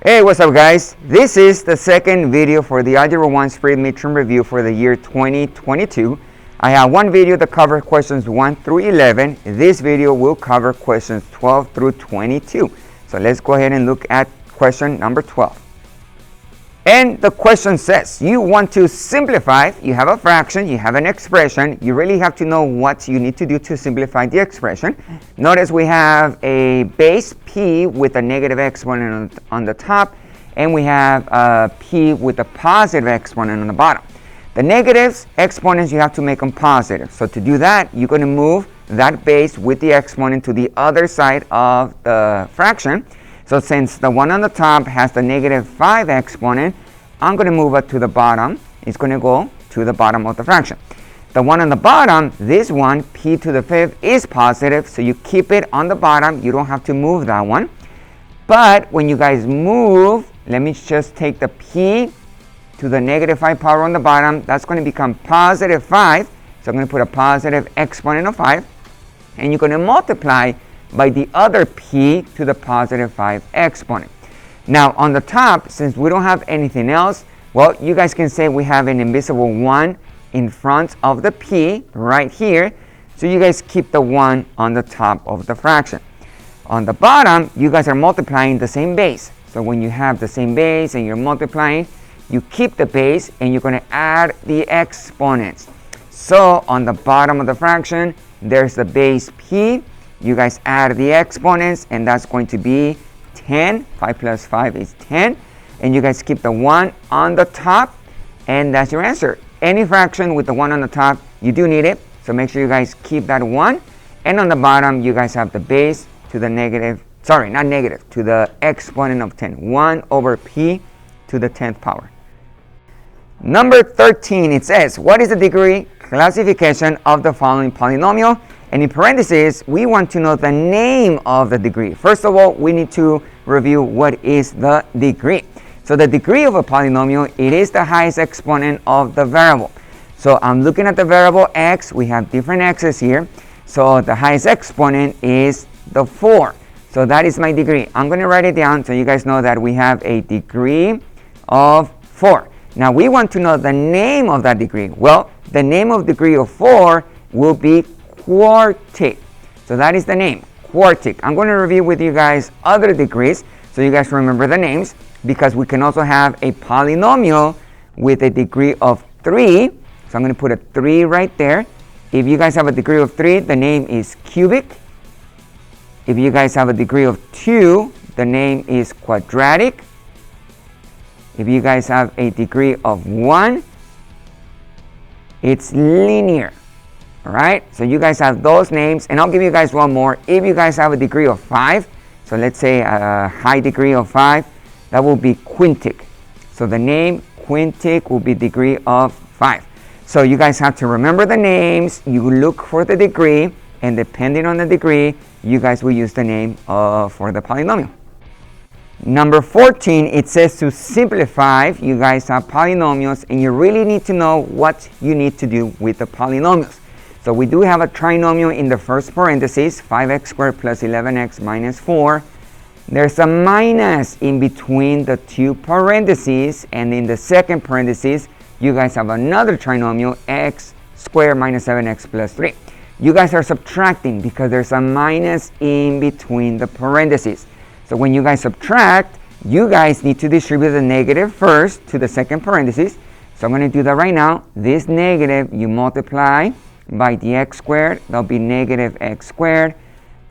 Hey, what's up guys? This is the second video for the Algebra 1 Spring Midterm Review for the year 2022. I have one video that covers questions 1 through 11. This video will cover questions 12 through 22. So let's go ahead and look at question number 12. And the question says, you want to simplify, you have a fraction, you have an expression, you really have to know what you need to do to simplify the expression. Notice we have a base p with a negative exponent on the top, and we have a p with a positive exponent on the bottom. The negatives exponents, you have to make them positive. So to do that, you're going to move that base with the exponent to the other side of the fraction. So since the one on the top has the negative 5 exponent, I'm going to move it to the bottom. It's going to go to the bottom of the fraction. The one on the bottom, this one, p to the 5th, is positive, so you keep it on the bottom. You don't have to move that one. But when you guys move, let me just take the p to the negative 5 power on the bottom. That's going to become positive 5. So I'm going to put a positive exponent of 5. And you're going to multiply by the other p to the positive 5 exponent. Now on the top, since we don't have anything else, well, you guys can say we have an invisible 1 in front of the p right here. So you guys keep the 1 on the top of the fraction. On the bottom, you guys are multiplying the same base. So when you have the same base and you're multiplying, you keep the base and you're going to add the exponents. So on the bottom of the fraction, there's the base p. You guys add the exponents, and that's going to be 10. 5 plus 5 is 10. And you guys keep the 1 on the top, and that's your answer. Any fraction with the 1 on the top, you do need it. So make sure you guys keep that 1. And on the bottom, you guys have the base to the negative, sorry, not negative, to the exponent of 10. 1 over p to the 10th power. Number 13, it says, what is the degree classification of the following polynomial? And in parentheses, we want to know the name of the degree. First of all, we need to review what is the degree. So the degree of a polynomial, it is the highest exponent of the variable. So I'm looking at the variable x. We have different x's here. So the highest exponent is the 4. So that is my degree. I'm going to write it down so you guys know that we have a degree of 4. Now we want to know the name of that degree. Well, the name of degree of 4 will be quartic. So that is the name, quartic. I'm going to review with you guys other degrees so you guys remember the names, because we can also have a polynomial with a degree of 3. So I'm going to put a 3 right there. If you guys have a degree of 3, the name is cubic. If you guys have a degree of 2, the name is quadratic. If you guys have a degree of 1, it's linear. All right, so you guys have those names, and I'll give you guys one more. If you guys have a degree of 5, so let's say a high degree of 5, that will be quintic. So the name quintic will be degree of 5. So you guys have to remember the names, you look for the degree, and depending on the degree, you guys will use the name for the polynomial. Number 14, it says to simplify. You guys have polynomials, and you really need to know what you need to do with the polynomials. So we do have a trinomial in the first parenthesis, 5x squared plus 11x minus 4. There's a minus in between the two parentheses, and in the second parenthesis, you guys have another trinomial, x squared minus 7x plus 3. You guys are subtracting because there's a minus in between the parentheses. So when you guys subtract, you guys need to distribute the negative first to the second parenthesis. So I'm going to do that right now. This negative, you multiply by the x squared, that'll be negative x squared.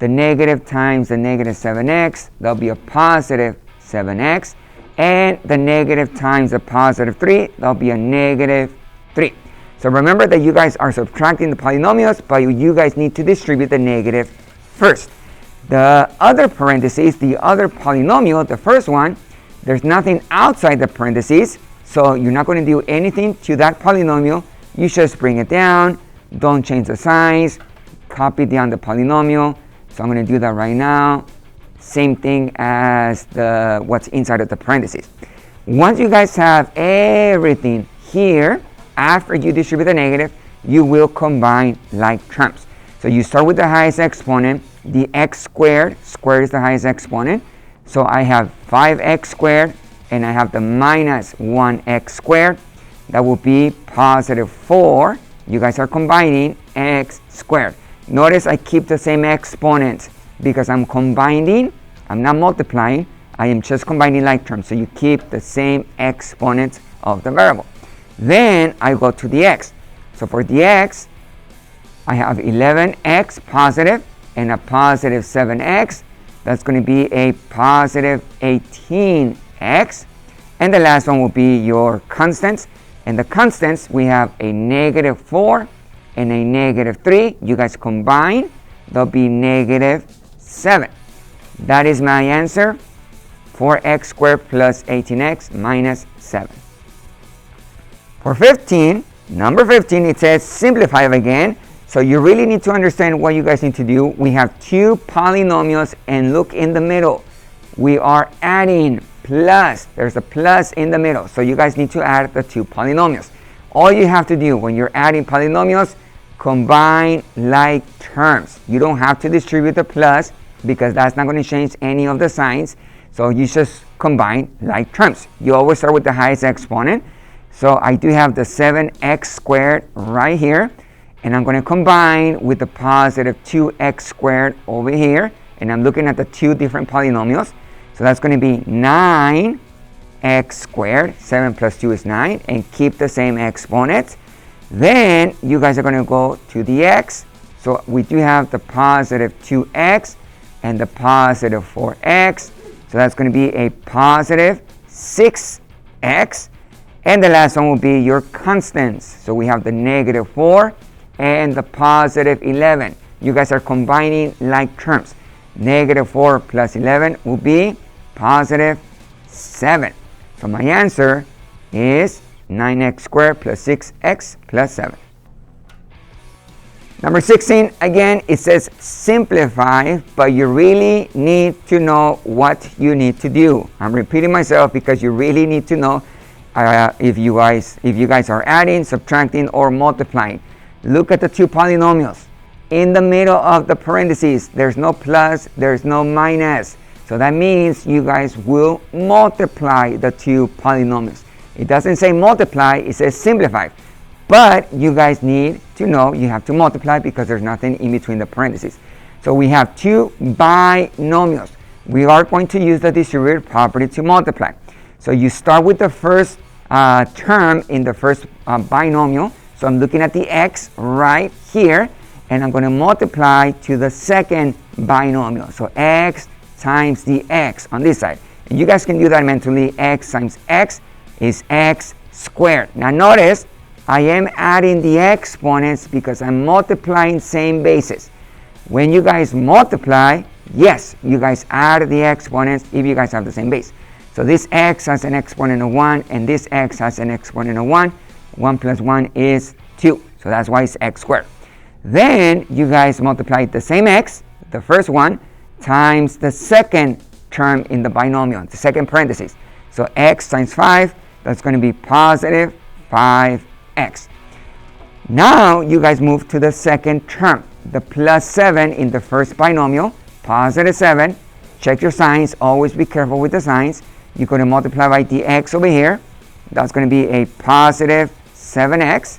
The negative times the negative 7x, that'll be a positive 7x. And the negative times the positive 3, that'll be a negative 3. So remember that you guys are subtracting the polynomials, but you guys need to distribute the negative first. The other parentheses, the other polynomial, the first one, there's nothing outside the parentheses, so you're not going to do anything to that polynomial. You just bring it down. Don't change the signs. Copy down the polynomial. So I'm going to do that right now. Same thing as what's inside of the parentheses. Once you guys have everything here, after you distribute the negative, you will combine like terms. So you start with the highest exponent. The x squared is the highest exponent. So I have 5x squared, and I have the minus 1x squared. That will be positive 4. You guys are combining x squared. Notice I keep the same exponents because I'm combining. I'm not multiplying. I am just combining like terms. So you keep the same exponents of the variable. Then I go to the x. So for the x, I have 11x positive and a positive 7x. That's going to be a positive 18x. And the last one will be your constants. And the constants, we have a negative 4 and a negative 3. You guys combine, they'll be negative 7. That is my answer. 4x squared plus 18x minus 7. For 15, number 15, it says simplify again. So you really need to understand what you guys need to do. We have two polynomials, and look in the middle. We are adding plus. There's a plus in the middle. So you guys need to add the two polynomials. All you have to do when you're adding polynomials, combine like terms. You don't have to distribute the plus because that's not going to change any of the signs. So you just combine like terms. You always start with the highest exponent. So I do have the 7x squared right here. And I'm going to combine with the positive 2x squared over here. And I'm looking at the two different polynomials. So that's going to be 9x squared. 7 plus 2 is 9. And keep the same exponents. Then you guys are going to go to the x. So we do have the positive 2x and the positive 4x. So that's going to be a positive 6x. And the last one will be your constants. So we have the negative 4 and the positive 11. You guys are combining like terms. Negative 4 plus 11 will be positive 7. So my answer is 9x squared plus 6x plus 7. Number 16, again, it says simplify, but you really need to know what you need to do. I'm repeating myself because you really need to know if you guys are adding, subtracting, or multiplying. Look at the two polynomials. In the middle of the parentheses, there's no plus, there's no minus. So that means you guys will multiply the two polynomials. It doesn't say multiply, it says simplify. But you guys need to know you have to multiply because there's nothing in between the parentheses. So we have two binomials. We are going to use the distributive property to multiply. So you start with the first term in the first binomial. So I'm looking at the x right here, and I'm going to multiply to the second binomial. So x times the x on this side. And you guys can do that mentally. X times x is x squared. Now notice, I am adding the exponents because I'm multiplying same basis. When you guys multiply, yes, you guys add the exponents if you guys have the same base. So this x has an exponent of 1, and this x has an exponent of 1. 1 plus 1 is 2. So that's why it's x squared. Then you guys multiply the same x, the first one, times the second term in the binomial, the second parenthesis. So x times 5, that's going to be positive 5x. Now you guys move to the second term, the plus 7 in the first binomial, positive 7. Check your signs. Always be careful with the signs. You're going to multiply by the x over here. That's going to be a positive 7x.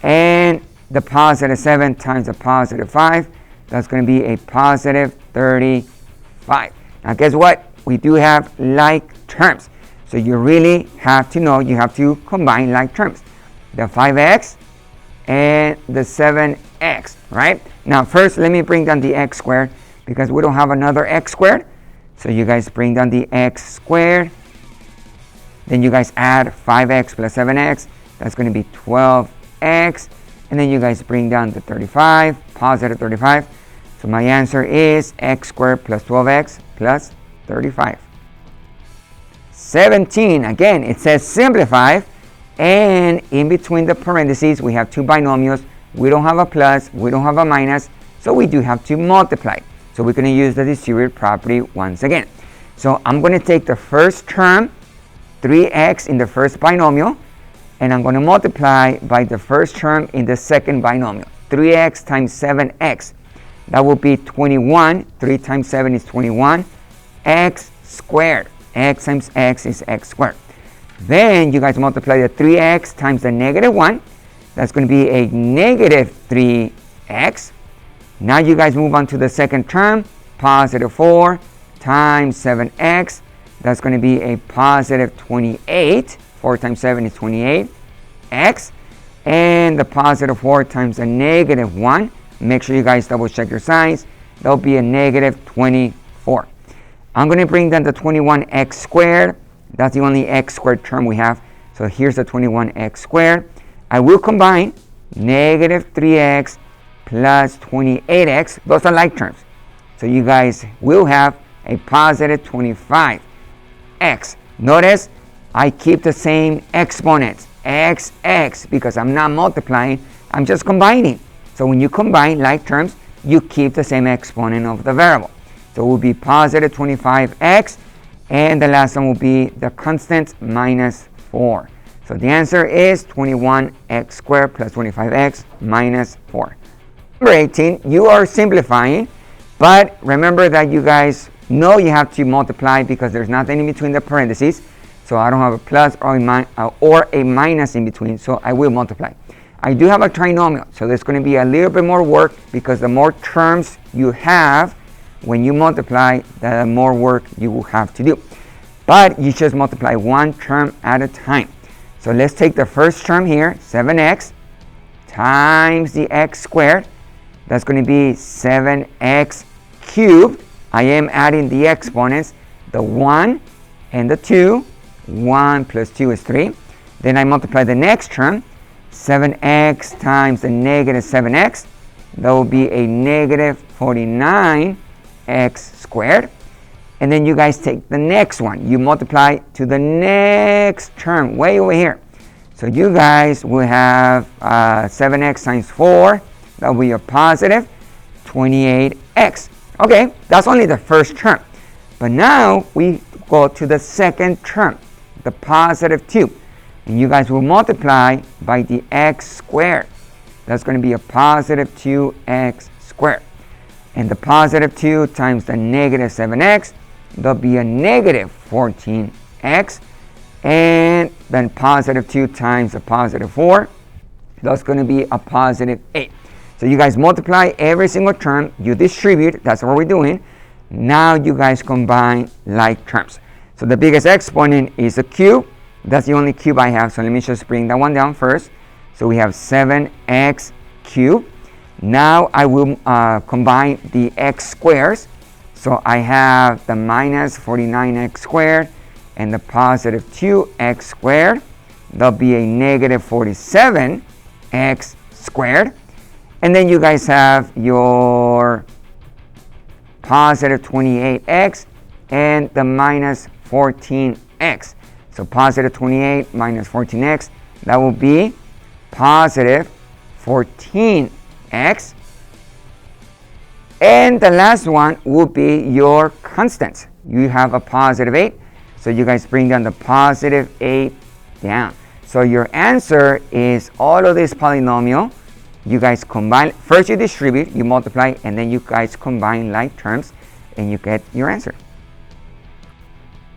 And the positive 7 times the positive 5, that's going to be a positive 35. Now guess what? We do have like terms. So you really have to know you have to combine like terms. The 5x and the 7x, right? Now first let me bring down the x squared because we don't have another x squared. So you guys bring down the x squared. Then you guys add 5x plus 7x. That's going to be 12x. And then you guys bring down the 35, positive 35. So my answer is x squared plus 12x plus 35. 17, again, it says simplify. And in between the parentheses, we have two binomials. We don't have a plus, we don't have a minus. So we do have to multiply. So we're going to use the distributive property once again. So I'm going to take the first term, 3x in the first binomial, and I'm going to multiply by the first term in the second binomial. 3x times 7x. That will be 21. 3 times 7 is 21. X squared. X times x is x squared. Then you guys multiply the 3x times the negative 1. That's going to be a negative 3x. Now you guys move on to the second term. Positive 4 times 7x. That's going to be a positive 28. 4 times 7 is 28x. And the positive 4 times a negative 1. Make sure you guys double check your signs. That'll be a negative 24. I'm going to bring down the 21x squared. That's the only x squared term we have. So here's the 21x squared. I will combine negative 3x plus 28x. Those are like terms. So you guys will have a positive 25x. Notice I keep the same exponents, x, because I'm not multiplying, I'm just combining. So when you combine like terms, you keep the same exponent of the variable. So it will be positive 25x, and the last one will be the constant minus 4. So the answer is 21x squared plus 25x minus 4. Number 18, you are simplifying, but remember that you guys know you have to multiply because there's nothing in between the parentheses. So I don't have a plus or a minus in between, so I will multiply. I do have a trinomial, so there's going to be a little bit more work because the more terms you have when you multiply, the more work you will have to do. But you just multiply one term at a time. So let's take the first term here, 7x times the x squared. That's going to be 7x cubed. I am adding the exponents, the 1 and the 2. 1 plus 2 is 3. Then I multiply the next term, 7x times the negative 7x. That will be a negative 49x squared. And then you guys take the next one. You multiply to the next term, way over here. So you guys will have 7x times 4. That will be a positive 28x. Okay, that's only the first term. But now we go to the second term, the positive 2. And you guys will multiply by the x squared. That's going to be a positive 2x squared. And the positive 2 times the negative 7x, that'll be a negative 14x. And then positive 2 times a positive 4, that's going to be a positive 8. So you guys multiply every single term, you distribute, that's what we're doing. Now you guys combine like terms. So the biggest exponent is a cube. That's the only cube I have, so let me just bring that one down first. So we have 7x cubed. Now I will combine the x squares. So I have the minus 49x squared and the positive 2x squared. There'll be a negative 47x squared. And then you guys have your positive 28x and the minus 14x. So positive 28 minus 14x, that will be positive 14x. And the last one will be your constants. You have a positive 8, so you guys bring down the positive 8 down. So your answer is all of this polynomial. You guys combine, first you distribute, you multiply, and then you guys combine like terms, and you get your answer.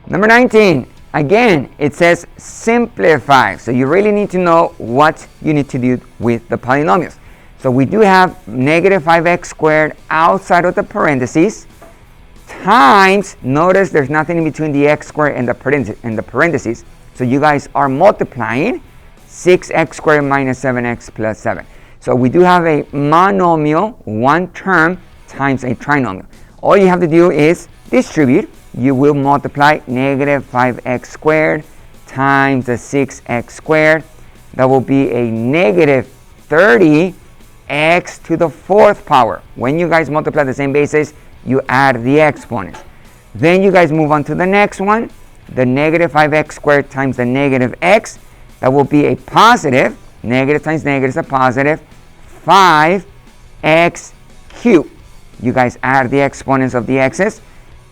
Number 19, again, it says simplify. So you really need to know what you need to do with the polynomials. So we do have negative 5x squared outside of the parentheses, times, notice there's nothing in between the x squared and the parentheses. So you guys are multiplying 6x squared minus 7x plus 7. So we do have a monomial, one term, times a trinomial. All you have to do is distribute. You will multiply negative 5x squared times the 6x squared. That will be a negative 30x to the fourth power. When you guys multiply the same basis, you add the exponents. Then you guys move on to the next one. The negative 5x squared times the negative x. That will be a positive. Negative times negative is a positive 5x cubed. You guys add the exponents of the x's.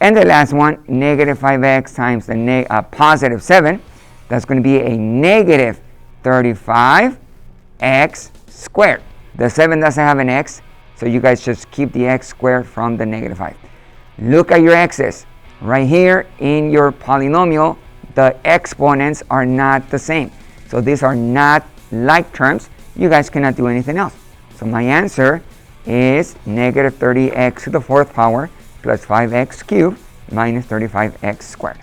And the last one, negative 5x times the positive 7. That's going to be a negative 35x squared. The 7 doesn't have an x, so you guys just keep the x squared from the negative 5. Look at your x's. Right here in your polynomial, the exponents are not the same. So these are not like terms. You guys cannot do anything else. So my answer is negative 30x to the fourth power plus 5x cubed minus 35x squared.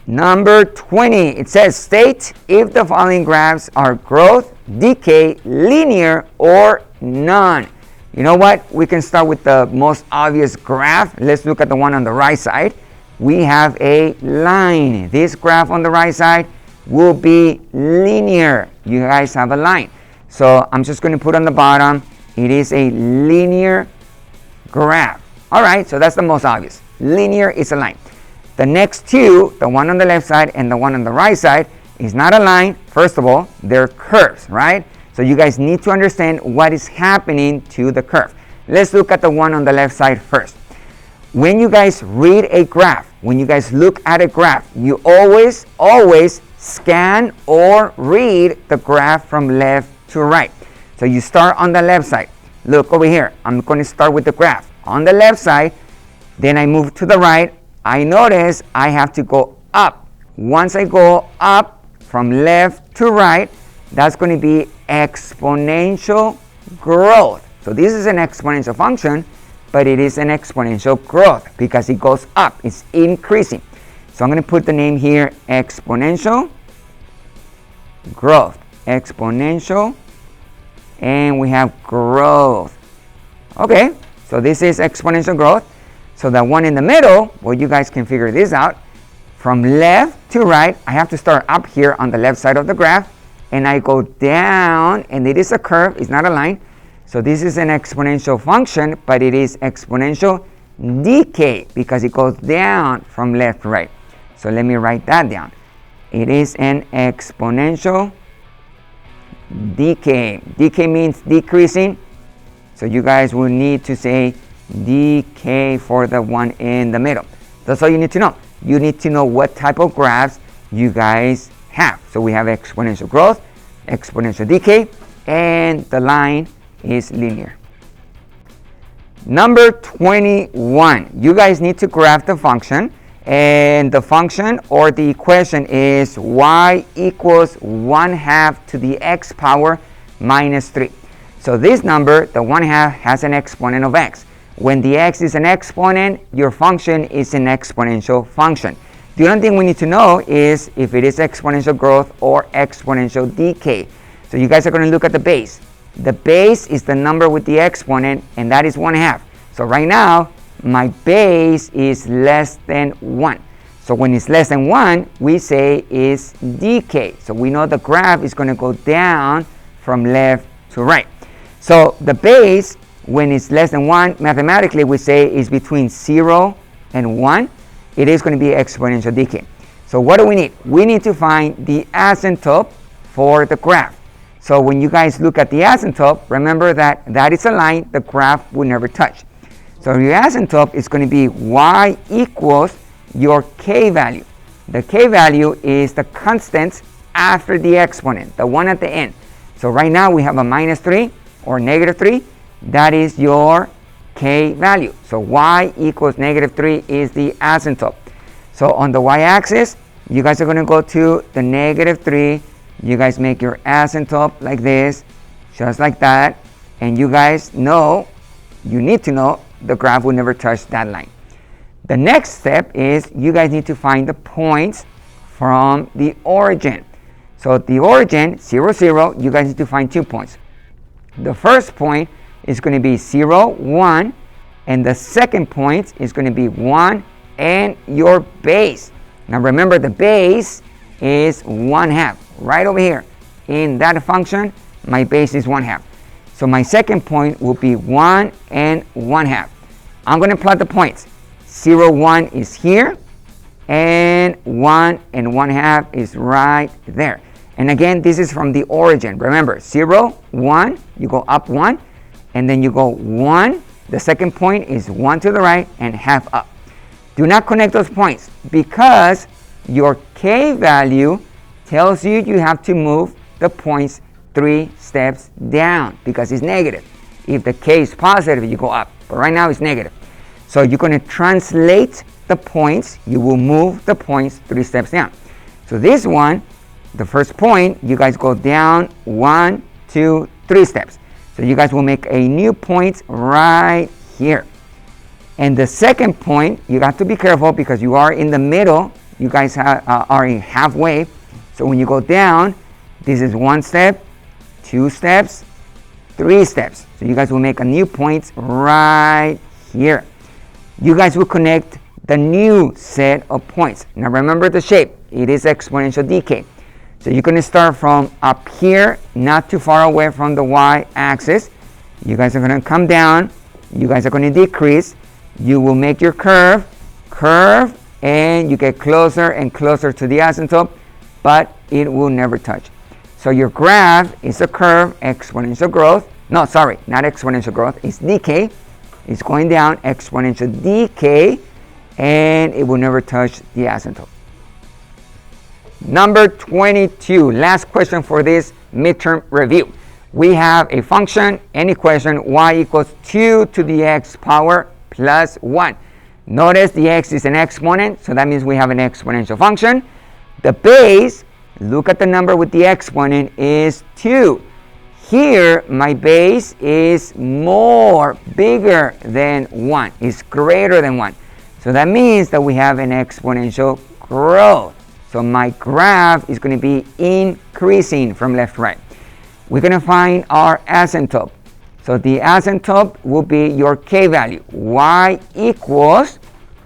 Number 20, it says state if the following graphs are growth, decay, linear, or none. You know what? We can start with the most obvious graph. Let's look at the one on the right side. We have a line. This graph on the right side will be linear. You guys have a line. So I'm just going to put on the bottom, it is a linear graph. All right, so that's the most obvious. Linear is a line. The next two, the one on the left side and the one on the right side, is not a line. First of all, they're curves, right? So you guys need to understand what is happening to the curve. Let's look at the one on the left side first. When you guys read a graph, when you guys look at a graph, you always scan or read the graph from left to right. So you start on the left side. Look over here. I'm going to start with the graph on the left side. Then I move to the right. I notice I have to go up. Once I go up from left to right, that's going to be exponential growth. So this is an exponential function, but it is an exponential growth because it goes up. It's increasing. So I'm going to put the name here, exponential growth. Exponential, and we have growth. Okay, so this is exponential growth. So the one in the middle, well, you guys can figure this out. From left to right, I have to start up here on the left side of the graph, and I go down, and it is a curve, it's not a line. So this is an exponential function, but it is exponential decay because it goes down from left to right. So let me write that down. It is an exponential decay. Decay means decreasing. So you guys will need to say decay for the one in the middle. That's all you need to know. You need to know what type of graphs you guys have. So we have exponential growth, exponential decay, and the line is linear. Number 21, you guys need to graph the function, and the function or the equation is y equals 1/2 to the x power minus 3. So this number, the 1/2, has an exponent of x. When the x is an exponent, your function is an exponential function. The only thing we need to know is if it is exponential growth or exponential decay. So you guys are going to look at the base. The base is the number with the exponent, and that is 1/2. So right now, my base is less than 1. So when it's less than 1, we say is decay. So we know the graph is going to go down from left to right. So the base, when it's less than 1, mathematically we say is between 0 and 1. It is going to be exponential decay. So what do we need? We need to find the asymptote for the graph. So when you guys look at the asymptote, remember that that is a line the graph will never touch. So your asymptote is going to be y equals your k value. The k value is the constant after the exponent, the one at the end. So right now we have a minus 3 or negative 3. That is your k value. So y equals negative 3 is the asymptote. So on the y-axis, you guys are going to go to the negative 3. You guys make your asymptote like this, just like that. And you guys know, you need to know, the graph will never touch that line. The next step is you guys need to find the points from the origin. So the origin, 0, 0, you guys need to find 2 points. The first point is going to be 0, 1, and the second point is going to be 1 and your base. Now remember, the base is 1/2. Right over here in that function, my base is 1/2. So my second point will be 1 and 1/2. I'm going to plot the points. 0, 1 is here, and 1 and 1/2 is right there. And again, this is from the origin. Remember, 0, 1, you go up 1, and then you go 1. The second point is 1 to the right and 1/2 up. Do not connect those points because your k value tells you you have to move the points 3 steps down because it's negative. If the k is positive, you go up. But right now it's negative. So you're going to translate the points. You will move the points 3 steps down. So this one, the first point, you guys go down 1, 2, 3 steps. So you guys will make a new point right here. And the second point, you got to be careful because you are in the middle. You guys are in halfway. So when you go down, this is 1 step, 2 steps, 3 steps. So you guys will make a new point right here. You guys will connect the new set of points. Now remember the shape. It is exponential decay. So you're going to start from up here, not too far away from the y-axis. You guys are going to come down. You guys are going to decrease. You will make your curve, and you get closer and closer to the asymptote, but it will never touch. So your graph is a curve, exponential growth. No, sorry, not exponential growth. It's decay. It's going down, exponential decay, and it will never touch the asymptote. Number 22, last question for this midterm review. We have a function, any question, y equals 2 to the x power plus 1. Notice the x is an exponent, so that means we have an exponential function. The base, look at the number with the exponent, is 2. Here, my base is bigger than 1. It's greater than 1. So that means that we have an exponential growth. So my graph is going to be increasing from left to right. We're going to find our asymptote. So the asymptote will be your k value. Y equals,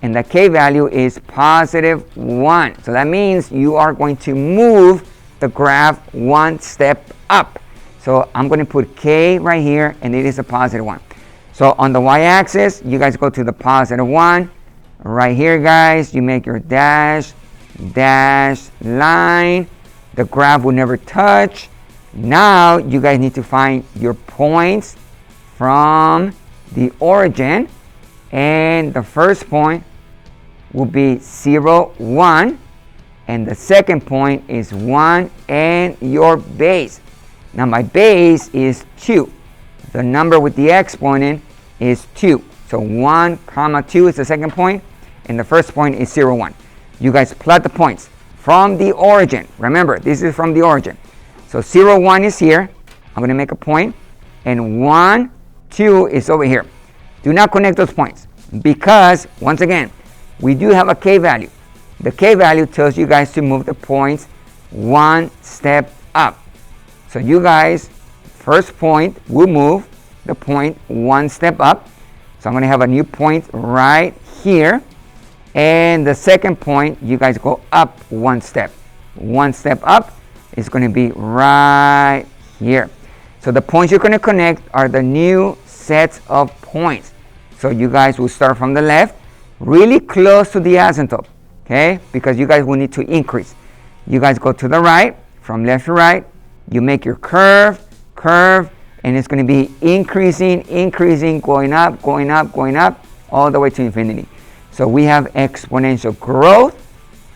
and the k value is positive 1. So that means you are going to move the graph 1 step up. So I'm going to put k right here, and it is a positive 1. So on the y-axis, you guys go to the positive 1. Right here, guys, you make your dash line. The graph will never touch. Now you guys need to find your points from the origin, and the first point will be 0, 1, and the second point is 1 and your base. Now my base is 2. The number with the exponent is 2. So 1, 2 is the second point, and the first point is 0, 1. You guys plot the points from the origin. Remember, this is from the origin. So 0, 1 is here. I'm going to make a point, and 1, 2 is over here. Do not connect those points because, once again, we do have a k value. The k value tells you guys to move the points 1 step up. So you guys, first point will move the point 1 step up. So I'm going to have a new point right here. And the second point, you guys go up 1 step. 1 step up is going to be right here. So the points you're going to connect are the new sets of points. So you guys will start from the left, really close to the asymptote, okay? Because you guys will need to increase. You guys go to the right, from left to right. You make your curve, and it's going to be increasing, going up, all the way to infinity. So we have exponential growth.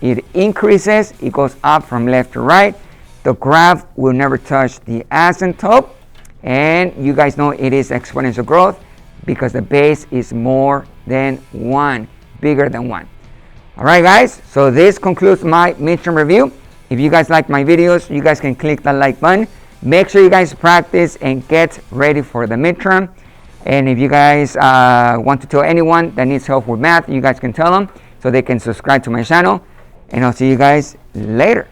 It increases, it goes up from left to right. The graph will never touch the asymptote. And you guys know it is exponential growth because the base is more than 1, bigger than 1. All right, guys, so this concludes my midterm review. If you guys like my videos, you guys can click the like button. Make sure you guys practice and get ready for the midterm. And if you guys want to tell anyone that needs help with math, you guys can tell them so they can subscribe to my channel. And I'll see you guys later.